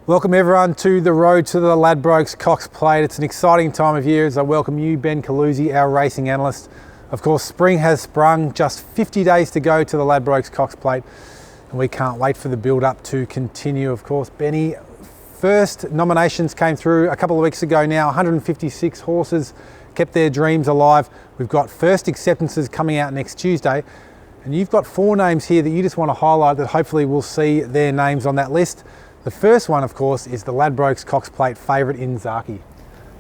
Welcome everyone to the road to the Ladbrokes Cox Plate. It's an exciting time of year as I welcome you, Ben Calusi, our racing analyst. Of course, spring has sprung, just 50 days to go to the Ladbrokes Cox Plate, and we can't wait for the build-up to continue. Of course, Benny, first nominations came through a couple of weeks ago now. 156 horses kept their dreams alive. We've got first acceptances coming out next Tuesday, and you've got 4 names here that you just want to highlight that hopefully we'll see their names on that list. The first one, of course, is the Ladbrokes Cox Plate favourite in Zaki.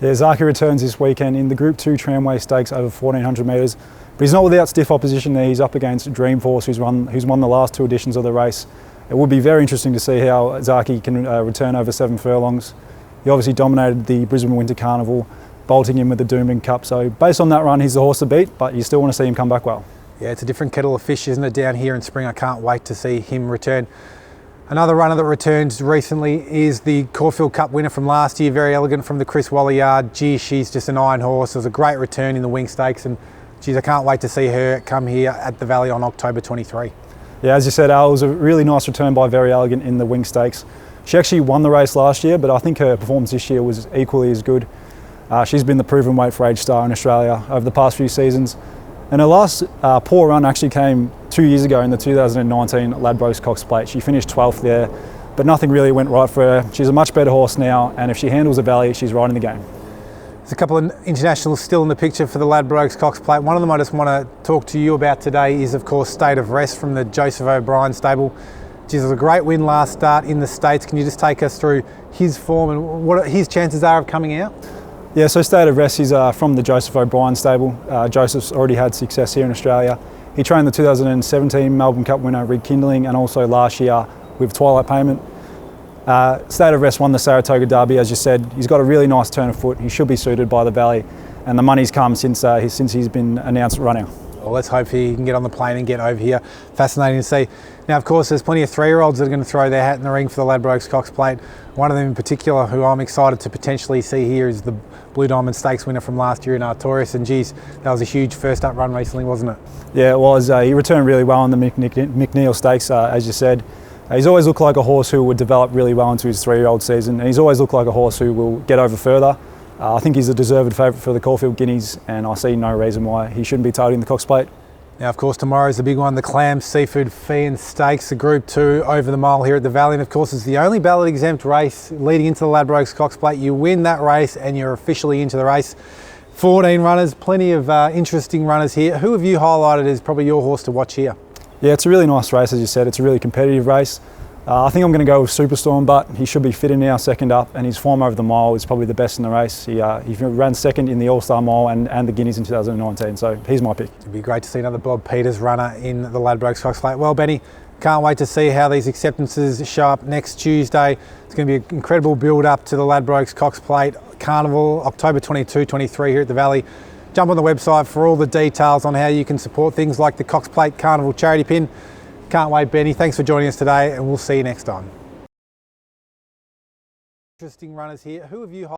Yeah, Zaki returns this weekend in the Group 2 Tramway Stakes over 1400 metres. But he's not without stiff opposition there. He's up against Dreamforce, who's won the last 2 editions of the race. It would be very interesting to see how Zaki can return over 7 furlongs. He obviously dominated the Brisbane Winter Carnival, bolting in with the Doomben Cup. So based on that run, he's the horse to beat, but you still want to see him come back well. Yeah, it's a different kettle of fish, isn't it, down here in spring? I can't wait to see him return. Another runner that returned recently is the Caulfield Cup winner from last year, Very Elegant from the Chris Waller yard. Gee, she's just an iron horse. It was a great return in the Wing Stakes, and geez, I can't wait to see her come here at the Valley on October 23. Yeah, as you said, Al, it was a really nice return by Very Elegant in the Wing Stakes. She actually won the race last year, but I think her performance this year was equally as good. She's been the proven weight for age star in Australia over the past few seasons. And her last poor run actually came 2 years ago in the 2019 Ladbrokes Cox Plate. She finished 12th there, but nothing really went right for her. She's a much better horse now, and if she handles a Valley, she's right in the game. There's a couple of internationals still in the picture for the Ladbrokes Cox Plate. One of them I just want to talk to you about today is, of course, State of Rest from the Joseph O'Brien stable. Geez, it was a great win last start in the States. Can you just take us through his form and what his chances are of coming out? Yeah, so State of Rest is from the Joseph O'Brien stable. Joseph's already had success here in Australia. He trained the 2017 Melbourne Cup winner Rekindling, and also last year with Twilight Payment. State of Rest won the Saratoga Derby, as you said. He's got a really nice turn of foot. He should be suited by the Valley, and the money's come since he's been announced running. Well, let's hope he can get on the plane and get over here. Fascinating to see. Now, of course, there's plenty of 3-year-olds that are going to throw their hat in the ring for the Ladbrokes Cox Plate. One of them in particular who I'm excited to potentially see here is the Blue Diamond Stakes winner from last year in ARTORIUS. And geez, that was a huge first up run recently, wasn't it? Yeah, it was. He returned really well in the McNeil Stakes, as you said. He's always looked like a horse who would develop really well into his 3-year-old season. And he's always looked like a horse who will get over further. I think he's a deserved favourite for the Caulfield Guineas, and I see no reason why he shouldn't be targeting the Cox Plate. Now, of course, tomorrow's the big one, the Clams Seafood Fee and Stakes, the Group 2 over the mile here at the Valley. And of course, it's the only ballot exempt race leading into the Ladbrokes Cox Plate. You win that race and you're officially into the race. 14 runners, plenty of interesting runners here. Who have you highlighted as probably your horse to watch here? Yeah, it's a really nice race, as you said. It's a really competitive race. I think I'm going to go with SUPERSTORM, but he should be fitter now, second up, and his form over the mile is probably the best in the race. He ran second in the All-Star Mile and the Guineas in 2019, so he's my pick. It'd be great to see another Bob Peters runner in the Ladbrokes Cox Plate. Well, Benny, can't wait to see how these acceptances show up next Tuesday. It's going to be an incredible build-up to the Ladbrokes Cox Plate Carnival, October 22-23 here at the Valley. Jump on the website for all the details on how you can support things like the Cox Plate Carnival charity pin. Can't wait, Benny. Thanks for joining us today, and we'll see you next time. Interesting runners here. Who have you